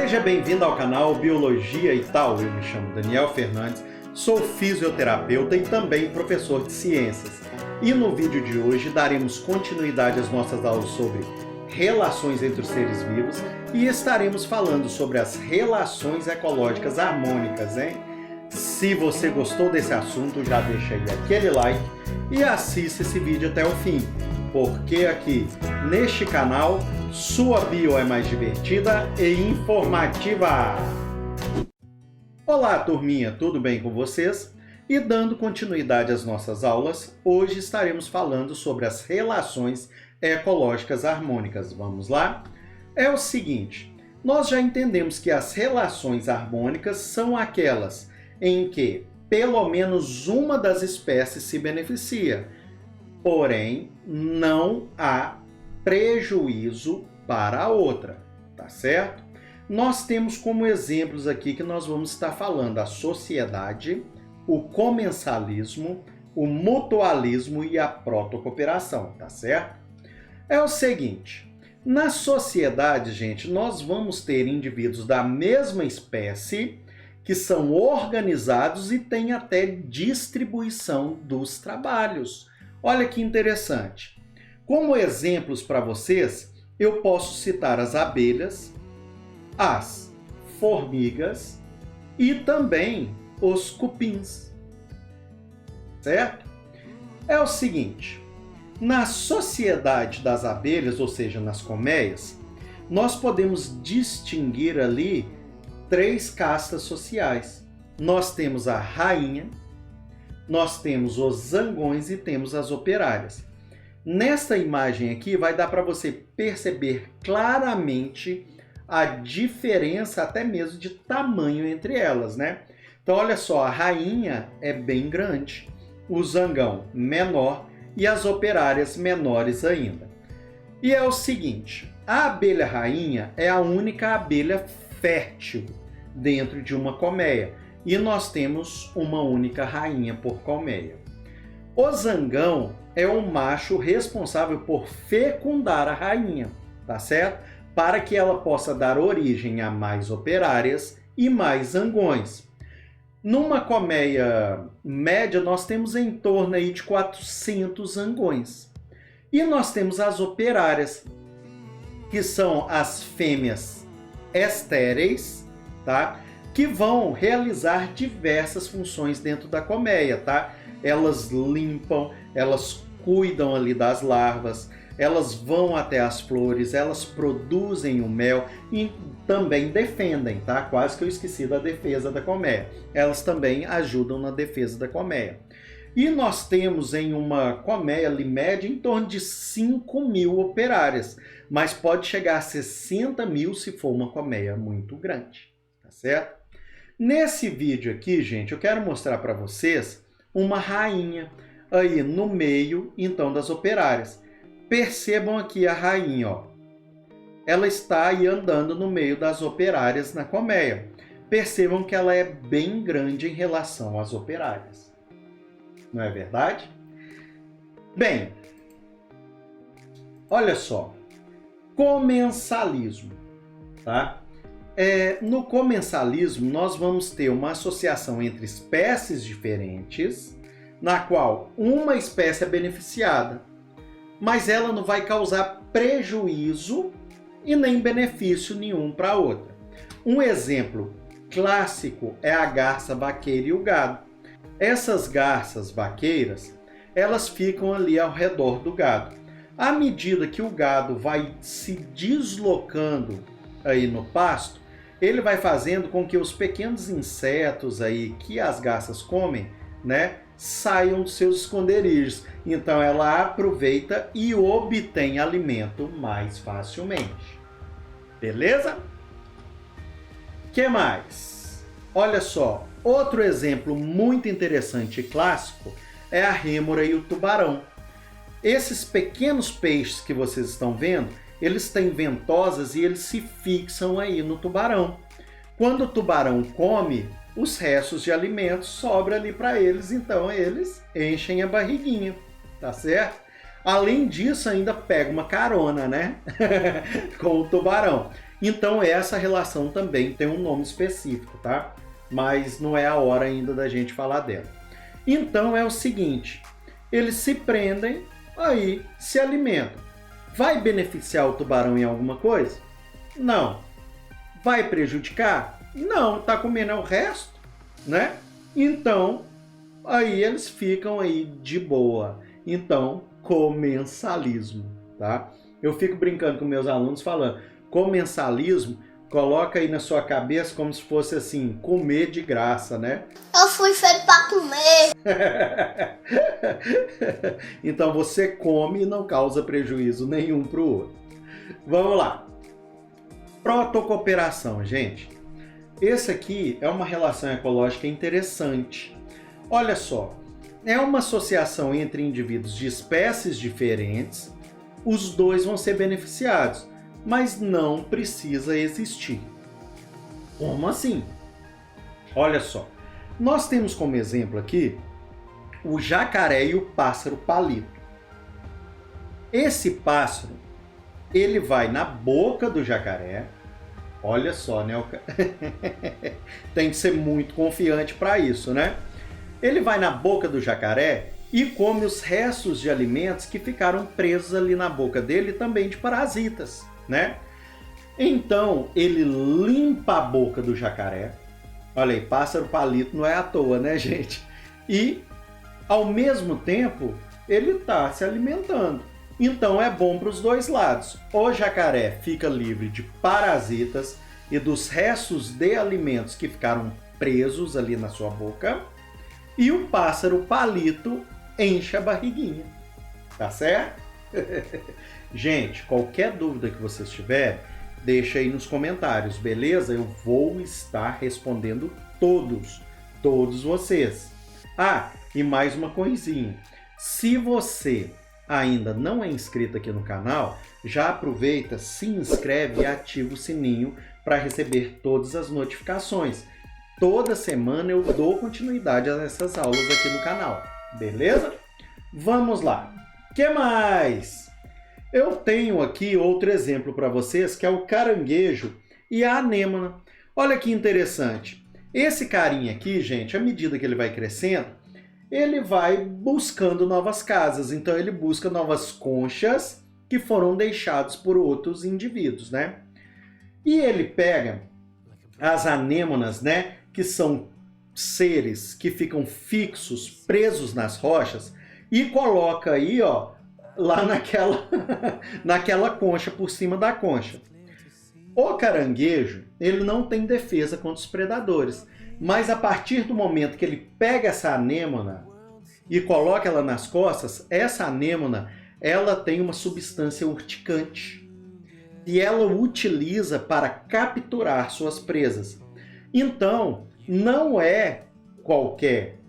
Seja bem-vindo ao canal Biologia e Tal. Eu me chamo Daniel Fernandes, sou fisioterapeuta e também professor de ciências. E no vídeo de hoje daremos continuidade às nossas aulas sobre relações entre os seres vivos e estaremos falando sobre as relações ecológicas harmônicas, hein? Se você gostou desse assunto, já deixa aí aquele like e assista esse vídeo até o fim, porque aqui neste canal sua bio é mais divertida e informativa. Olá, turminha, tudo bem com vocês? E dando continuidade às nossas aulas, hoje estaremos falando sobre as relações ecológicas harmônicas. Vamos lá? É o seguinte, nós já entendemos que as relações harmônicas são aquelas em que pelo menos uma das espécies se beneficia, porém não há prejuízo para a outra, tá certo? Nós temos como exemplos aqui que nós vamos estar falando a sociedade, o comensalismo, o mutualismo e a protocooperação, tá certo? É o seguinte, na sociedade, gente, nós vamos ter indivíduos da mesma espécie que são organizados e têm até distribuição dos trabalhos. Olha que interessante. Como exemplos para vocês, eu posso citar as abelhas, as formigas e também os cupins. Certo? É o seguinte, na sociedade das abelhas, ou seja, nas colmeias, nós podemos distinguir ali três castas sociais. Nós temos a rainha, nós temos os zangões e temos as operárias. Nesta imagem aqui vai dar para você perceber claramente a diferença até mesmo de tamanho entre elas, né? Então olha só, a rainha é bem grande, o zangão menor e as operárias menores ainda. E é o seguinte, a abelha rainha é a única abelha fértil dentro de uma colmeia e nós temos uma única rainha por colmeia. O zangão é o macho responsável por fecundar a rainha, tá certo? Para que ela possa dar origem a mais operárias e mais zangões. Numa colmeia média, nós temos em torno aí de 400 zangões. E nós temos as operárias, que são as fêmeas estéreis, tá? Que vão realizar diversas funções dentro da colmeia, tá? Elas limpam, elas cuidam ali das larvas, elas vão até as flores, elas produzem o mel e também defendem, tá? Quase que eu esqueci da defesa da colmeia. Elas também ajudam na defesa da colmeia. E nós temos em uma colmeia ali média em torno de 5.000 operárias, mas pode chegar a 60.000 se for uma colmeia muito grande, tá certo? Nesse vídeo aqui, gente, eu quero mostrar para vocês uma rainha aí no meio, então, das operárias. Percebam aqui a rainha, ó. Ela está aí andando no meio das operárias na colmeia. Percebam que ela é bem grande em relação às operárias. Não é verdade? Bem, olha só. Comensalismo, tá? No comensalismo, nós vamos ter uma associação entre espécies diferentes, na qual uma espécie é beneficiada, mas ela não vai causar prejuízo e nem benefício nenhum para a outra. Um exemplo clássico é a garça vaqueira e o gado. Essas garças vaqueiras, elas ficam ali ao redor do gado. À medida que o gado vai se deslocando aí no pasto, ele vai fazendo com que os pequenos insetos aí que as garças comem, né, saiam dos seus esconderijos. Então ela aproveita e obtém alimento mais facilmente. Beleza? Que mais? Olha só, outro exemplo muito interessante e clássico é a rêmora e o tubarão. Esses pequenos peixes que vocês estão vendo, eles têm ventosas e eles se fixam aí no tubarão. Quando o tubarão come, os restos de alimentos sobram ali para eles, então eles enchem a barriguinha, tá certo? Além disso, ainda pega uma carona, né? Com o tubarão. Então essa relação também tem um nome específico, tá? Mas não é a hora ainda da gente falar dela. Então é o seguinte, eles se prendem, aí se alimentam. Vai beneficiar o tubarão em alguma coisa? Não. Vai prejudicar? Não, tá comendo é o resto, né? Então, aí eles ficam aí de boa. Então, comensalismo, tá? Eu fico brincando com meus alunos falando, comensalismo, coloca aí na sua cabeça como se fosse assim, comer de graça, né? Eu fui feito pra comer. Então você come e não causa prejuízo nenhum pro outro. Vamos lá. Protocooperação, gente. Esse aqui é uma relação ecológica interessante. Olha só, é uma associação entre indivíduos de espécies diferentes, os dois vão ser beneficiados, mas não precisa existir. Como assim? Olha só, nós temos como exemplo aqui o jacaré e o pássaro palito. Esse pássaro, ele vai na boca do jacaré. Olha só, né? Tem que ser muito confiante para isso, né? Ele vai na boca do jacaré e come os restos de alimentos que ficaram presos ali na boca dele, também de parasitas, né? Então, ele limpa a boca do jacaré. Olha aí, pássaro palito não é à toa, né, gente? E, ao mesmo tempo, ele está se alimentando. Então é bom para os dois lados. O jacaré fica livre de parasitas e dos restos de alimentos que ficaram presos ali na sua boca. E o pássaro palito enche a barriguinha. Tá certo? Gente, qualquer dúvida que vocês tiverem, deixa aí nos comentários, beleza? Eu vou estar respondendo todos vocês. Ah, e mais uma coisinha. Se você ainda não é inscrito aqui no canal, já aproveita, se inscreve e ativa o sininho para receber todas as notificações. Toda semana eu dou continuidade a essas aulas aqui no canal, beleza? Vamos lá. O que mais? Eu tenho aqui outro exemplo para vocês, que é o caranguejo e a anêmona. Olha que interessante. Esse carinha aqui, gente, à medida que ele vai crescendo, ele vai buscando novas casas. Então ele busca novas conchas que foram deixadas por outros indivíduos, né? E ele pega as anêmonas, né, que são seres que ficam fixos, presos nas rochas, e coloca aí, ó, lá naquela concha, por cima da concha. O caranguejo, ele não tem defesa contra os predadores, mas a partir do momento que ele pega essa anêmona e coloca ela nas costas, essa anêmona, ela tem uma substância urticante e ela utiliza para capturar suas presas. Então, não é qualquer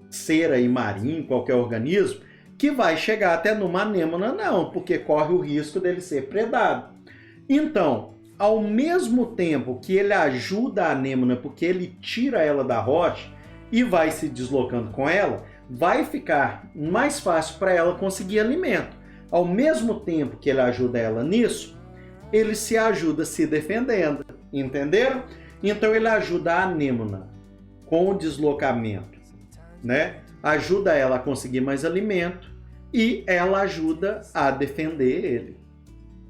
ser aí marinho, qualquer organismo, que vai chegar até numa anêmona, não, porque corre o risco dele ser predado. Então, ao mesmo tempo que ele ajuda a anêmona, porque ele tira ela da rocha e vai se deslocando com ela, vai ficar mais fácil para ela conseguir alimento. Ao mesmo tempo que ele ajuda ela nisso, ele se ajuda se defendendo, entenderam? Então ele ajuda a anêmona com o deslocamento, né? Ajuda ela a conseguir mais alimento e ela ajuda a defender ele.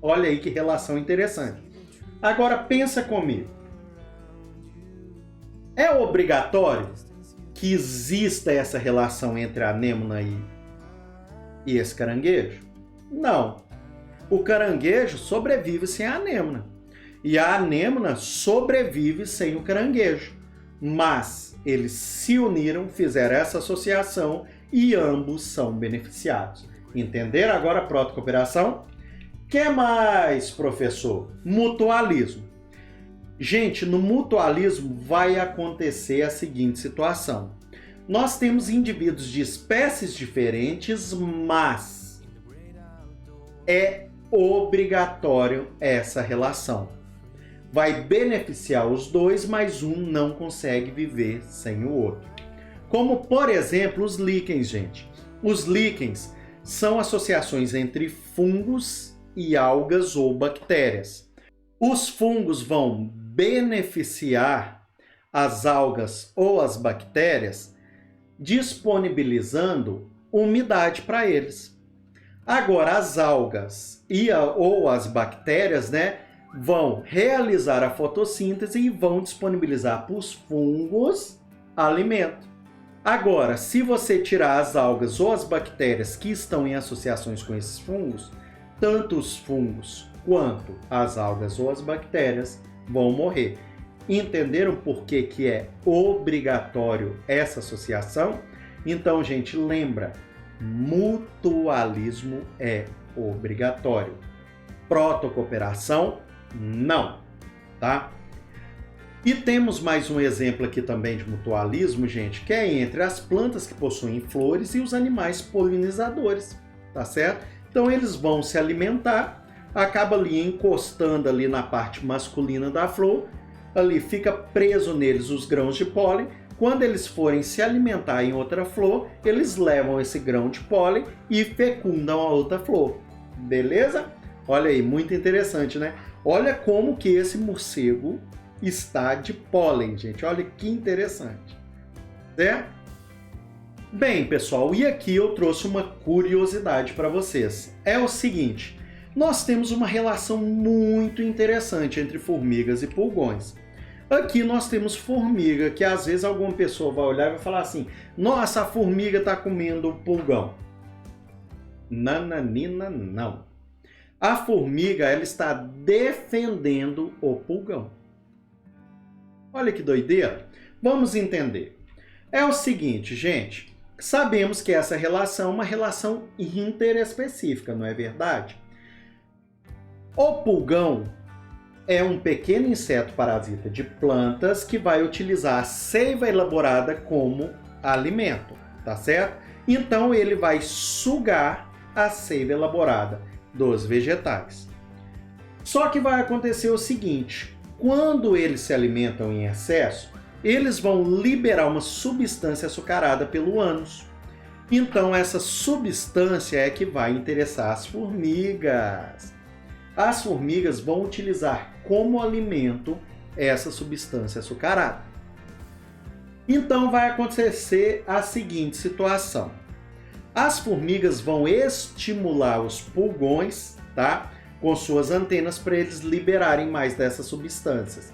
Olha aí que relação interessante. Agora pensa comigo. É obrigatório que exista essa relação entre a anêmona e esse caranguejo? Não. O caranguejo sobrevive sem a anêmona. E a anêmona sobrevive sem o caranguejo. Mas eles se uniram, fizeram essa associação e ambos são beneficiados. Entenderam agora a protocooperação? Que mais, professor? Mutualismo. Gente, no mutualismo vai acontecer a seguinte situação. Nós temos indivíduos de espécies diferentes, mas é obrigatório essa relação. Vai beneficiar os dois, mas um não consegue viver sem o outro. Como, por exemplo, os líquens, gente. Os líquens são associações entre fungos e algas ou bactérias. Os fungos vão beneficiar as algas ou as bactérias, disponibilizando umidade para eles. Agora, as algas ou as bactérias, né, vão realizar a fotossíntese e vão disponibilizar para os fungos alimento. Agora, se você tirar as algas ou as bactérias que estão em associações com esses fungos, tanto os fungos quanto as algas ou as bactérias vão morrer. Entenderam por que que é obrigatório essa associação? Então, gente, lembra, mutualismo é obrigatório. Protocooperação, não, tá? E temos mais um exemplo aqui também de mutualismo, gente, que é entre as plantas que possuem flores e os animais polinizadores, tá certo? Então eles vão se alimentar, acaba ali encostando ali na parte masculina da flor, ali fica preso neles os grãos de pólen. Quando eles forem se alimentar em outra flor, eles levam esse grão de pólen e fecundam a outra flor, beleza? Olha aí, muito interessante, né? Olha como que esse morcego está de pólen, gente. Olha que interessante, certo? Bem, pessoal, e aqui eu trouxe uma curiosidade para vocês. É o seguinte, nós temos uma relação muito interessante entre formigas e pulgões. Aqui nós temos formiga, que às vezes alguma pessoa vai olhar e vai falar assim, nossa, a formiga está comendo o pulgão. Nananina, não. A formiga, ela está defendendo o pulgão. Olha que doideira. Vamos entender. É o seguinte, gente. Sabemos que essa relação é uma relação interespecífica, não é verdade? O pulgão é um pequeno inseto parasita de plantas que vai utilizar a seiva elaborada como alimento, tá certo? Então ele vai sugar a seiva elaborada dos vegetais. Só que vai acontecer o seguinte, quando eles se alimentam em excesso, eles vão liberar uma substância açucarada pelo ânus. Então essa substância é que vai interessar as formigas. As formigas vão utilizar como alimento essa substância açucarada. Então vai acontecer a seguinte situação. As formigas vão estimular os pulgões, tá? Com suas antenas para eles liberarem mais dessas substâncias.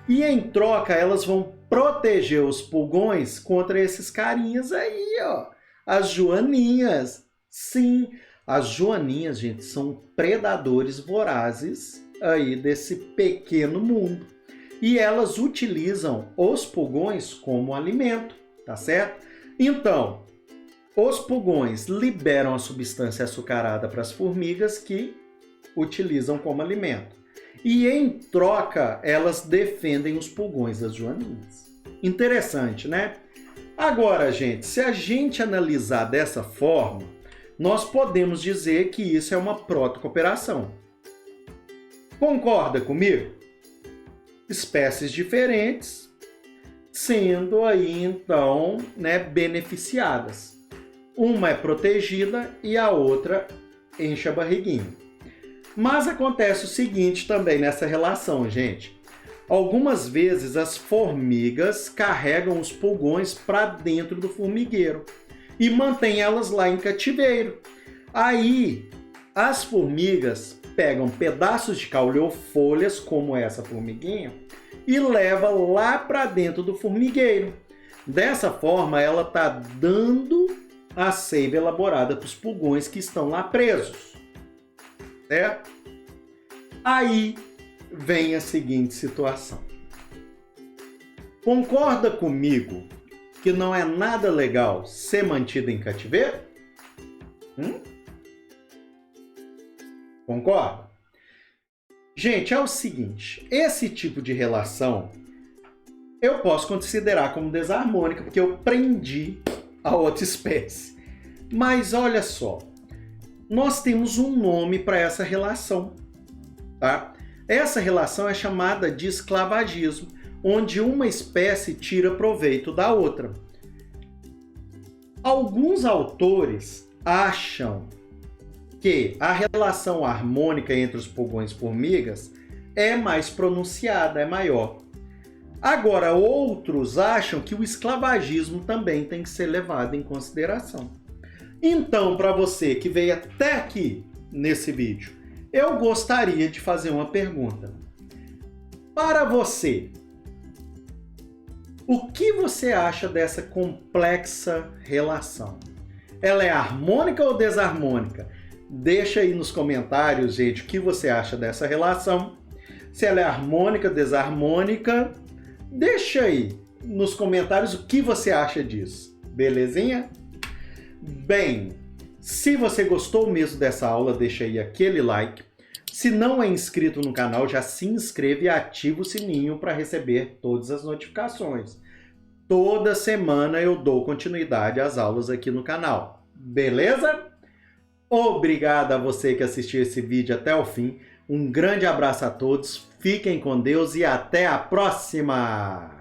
E em troca elas vão proteger os pulgões contra esses carinhas aí, ó. As joaninhas. Sim, as joaninhas, gente, são predadores vorazes aí desse pequeno mundo. E elas utilizam os pulgões como alimento, tá certo? Então, os pulgões liberam a substância açucarada para as formigas que utilizam como alimento. E em troca, elas defendem os pulgões das joaninhas. Interessante, né? Agora, gente, se a gente analisar dessa forma, nós podemos dizer que isso é uma protocooperação. Concorda comigo? Espécies diferentes sendo aí, então, né, beneficiadas. Uma é protegida e a outra enche a barriguinha. Mas acontece o seguinte também nessa relação, gente. Algumas vezes as formigas carregam os pulgões para dentro do formigueiro e mantêm elas lá em cativeiro. Aí as formigas pegam pedaços de caule ou folhas, como essa formiguinha, e levam lá para dentro do formigueiro. Dessa forma ela está dando a seiva elaborada para os pulgões que estão lá presos, certo? Aí vem a seguinte situação. Concorda comigo que não é nada legal ser mantido em cativeiro? Concorda? Gente, é o seguinte, esse tipo de relação eu posso considerar como desarmônica, porque eu prendi a outra espécie. Mas olha só, nós temos um nome para essa relação, tá? Essa relação é chamada de esclavagismo, onde uma espécie tira proveito da outra. Alguns autores acham que a relação harmônica entre os pulgões e formigas é mais pronunciada, é maior. Agora, outros acham que o esclavagismo também tem que ser levado em consideração. Então, para você que veio até aqui nesse vídeo, eu gostaria de fazer uma pergunta. Para você, o que você acha dessa complexa relação? Ela é harmônica ou desarmônica? Deixa aí nos comentários, gente, o que você acha dessa relação. Se ela é harmônica, desarmônica, deixa aí nos comentários o que você acha disso. Belezinha? Bem, se você gostou mesmo dessa aula, deixa aí aquele like. Se não é inscrito no canal, já se inscreve e ativa o sininho para receber todas as notificações. Toda semana eu dou continuidade às aulas aqui no canal. Beleza? Obrigado a você que assistiu esse vídeo até o fim. Um grande abraço a todos, fiquem com Deus e até a próxima!